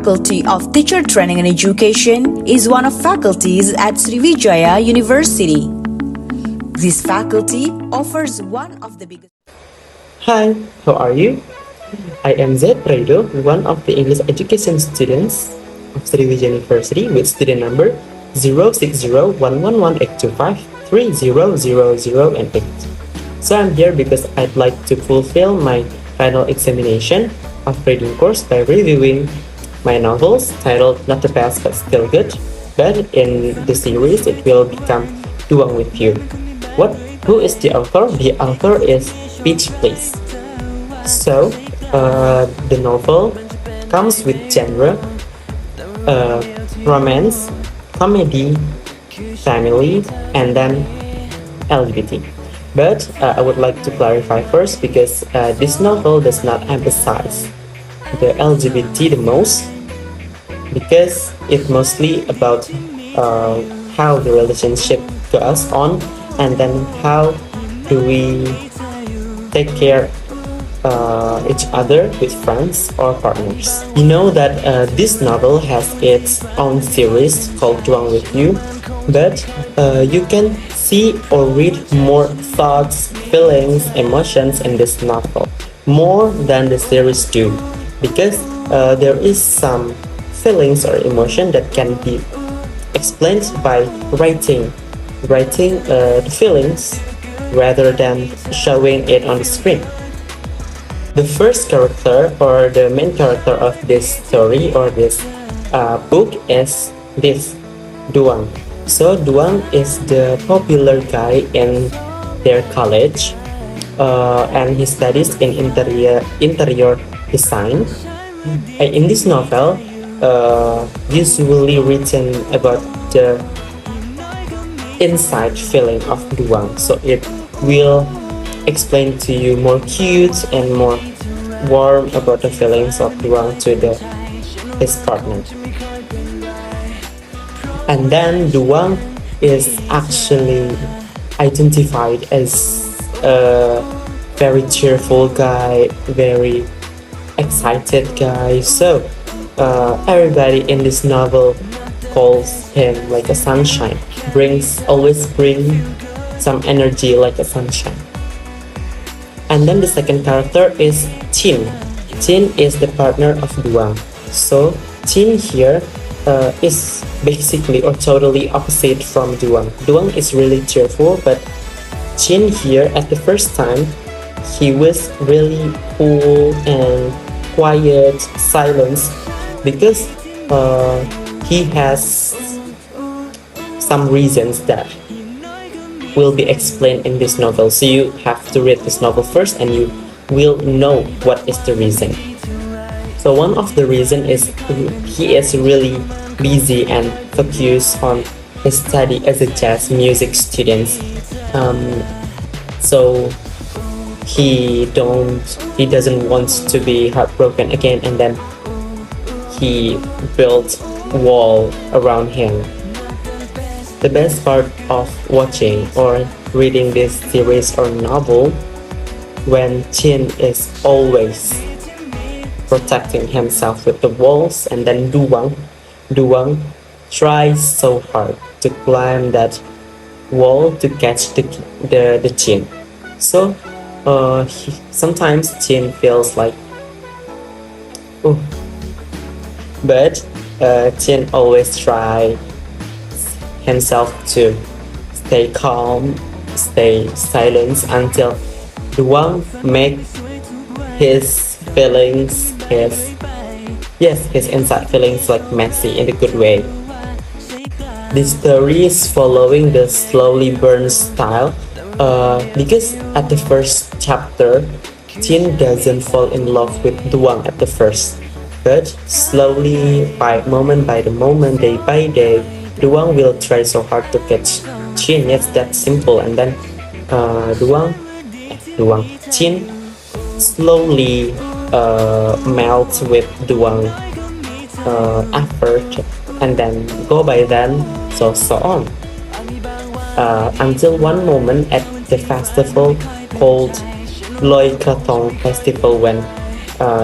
Faculty of Teacher Training and Education is one of faculties at Sriwijaya University. This faculty offers one of the biggest. Hi, how are you? I am Zed Prado, one of the English education students of Sriwijaya University with student number 0601118253000 and 8. So I'm here because I'd like to fulfill my final examination of reading course by reviewing my novels titled Not the Best But Still Good, but in the series it will become Duang with You. Who is the author? The author is Peach Place. So the novel comes with genre romance, comedy, family, and then LGBT. But I would like to clarify first because this novel does not emphasize the LGBT the most, because it's mostly about how the relationship goes on, and then how do we take care each other with friends or partners. You know that this novel has its own series called Duang with You, but you can see or read more thoughts, feelings, emotions in this novel, more than the series do, because there is some feelings or emotion that can be explained by writing the feelings rather than showing it on the screen. The first character or the main character of this story or this book is this Duang. So Duang is the popular guy in their college, and he studies in interior design. In this novel, usually written about the inside feeling of Duang, so it will explain to you more cute and more warm about the feelings of Duang to his partner. And then Duang is actually identified as a very cheerful guy, very excited guy. So everybody in this novel calls him like a sunshine, always bring some energy like a sunshine. And then the second character is Chin. Chin is the partner of Duang. So Chin here is basically or totally opposite from Duang. Duang is really cheerful, but Chin here at the first time he was really cool and quiet, silent, because he has some reasons that will be explained in this novel. So you have to read this novel first and you will know what is the reason. So one of the reason is he is really busy and focused on his study as a jazz music student. So he doesn't want to be heartbroken again, and then he built a wall around him. The best part of watching or reading this series or novel, when Chin is always protecting himself with the walls, and then Duang tries so hard to climb that wall to catch the Chin. So sometimes Chin feels like, oh, but Chin always try himself to stay calm, stay silent until Duang make his feelings, his inside feelings like messy in a good way. This story is following the slowly burn style, because at the first chapter, Chin doesn't fall in love with Duang at the first, but slowly, by moment by the moment, day by day, Duang will try so hard to catch Chin. It's that simple. And then Chin slowly melts with Duang effort, and then go by then, so on. Until one moment at the festival called Loi Krathong Festival, when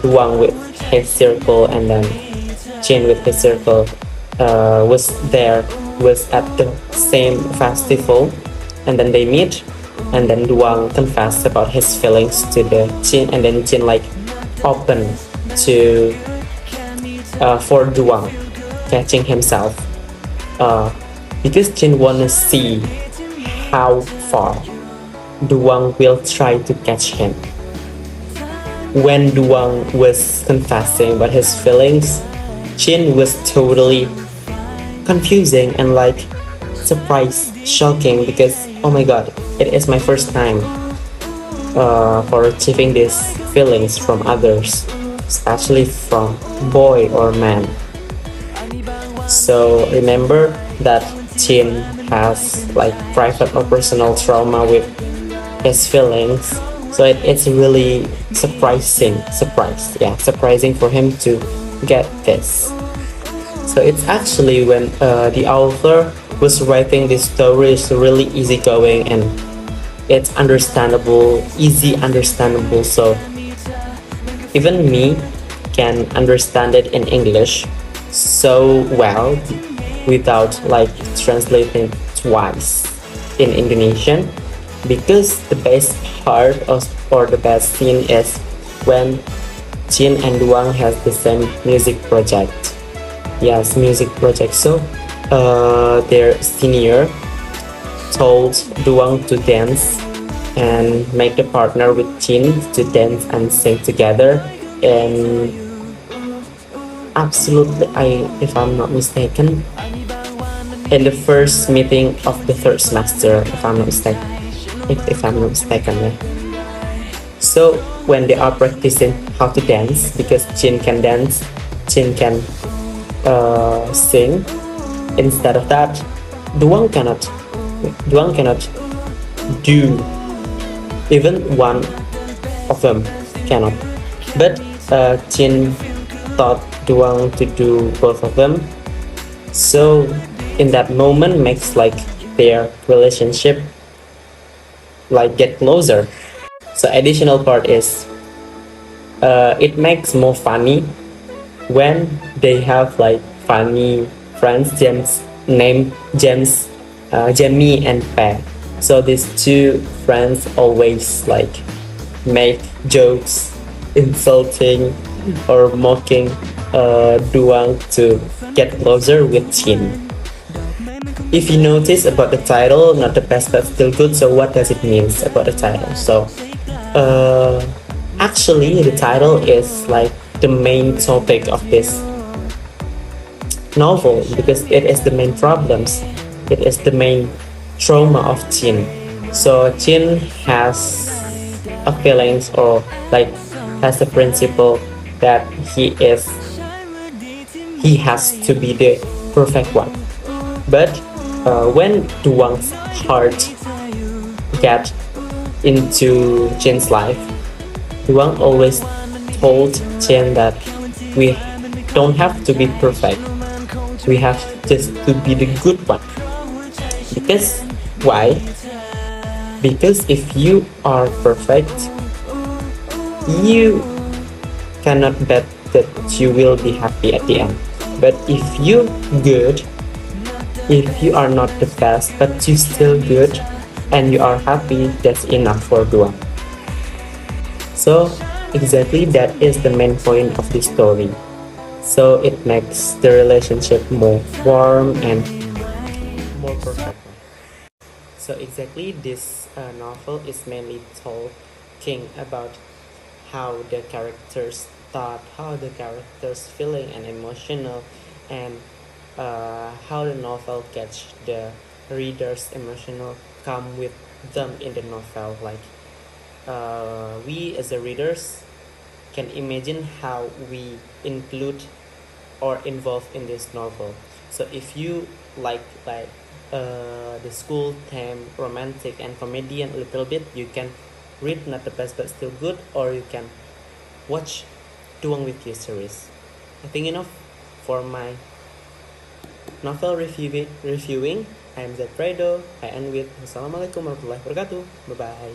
Duang with his circle and then Jin with his circle was there, was at the same festival, and then they meet, and then Duang confessed about his feelings to the Jin, and then Jin like open to for Duang catching himself, because Jin wanna see how far Duang will try to catch him. When Duang was confessing about his feelings, Jin was totally confusing and like surprised, shocking, because oh my god, it is my first time for achieving these feelings from others, especially from boy or man. So remember that Jin has like private or personal trauma with his feelings, so it's really surprising for him to get this. So it's actually when the author was writing this story is really easygoing and it's easy understandable, so even me can understand it in English so well without like translating twice in Indonesian, because the best part or the best scene is when Jin and Duang has the same music project. Yes, music project. So their senior told Duang to dance and make the partner with Jin to dance and sing together. And absolutely, if I'm not mistaken, in the first meeting of the third semester, if I'm not mistaken, yeah. So when they are practicing how to dance, because Jin can dance, Jin can sing. Instead of that, Duang cannot do, even one of them cannot. But Jin taught Duang to do both of them. So in that moment makes like their relationship like get closer. So additional part is it makes more funny when they have like funny friends, Jamie and Pe. So these two friends always like make jokes, insulting or mocking Duang to get closer with Jin. If you notice about the title, not the best but still good, so what does it mean about the title? So actually the title is like the main topic of this novel, because it is the main problems, it is the main trauma of Jin. So Jin has a feelings or like has a principle that he has to be the perfect one. But when Duang's heart get into Jin's life, Duang always told Jin that we don't have to be perfect, we have just to be the good one. Because why? Because if you are perfect, you cannot bet that you will be happy at the end. But if you good, if you are not the best but you still good and you are happy, that's enough for Duang. So exactly that is the main point of this story. So it makes the relationship more warm and more perfect. So exactly this novel is mainly talking about how the characters thought, how the characters feeling and emotional, and how the novel catch the reader's emotional come with them in the novel. Like we as the readers can imagine how we include or involve in this novel. So if you like the school theme, romantic and comedian a little bit, you can read Not the Best But Still Good, or you can watch Duang with You series. I think enough for my novel reviewing. I am Zed Fredo. I end with Wassalamualaikum warahmatullahi wabarakatuh. Bye bye.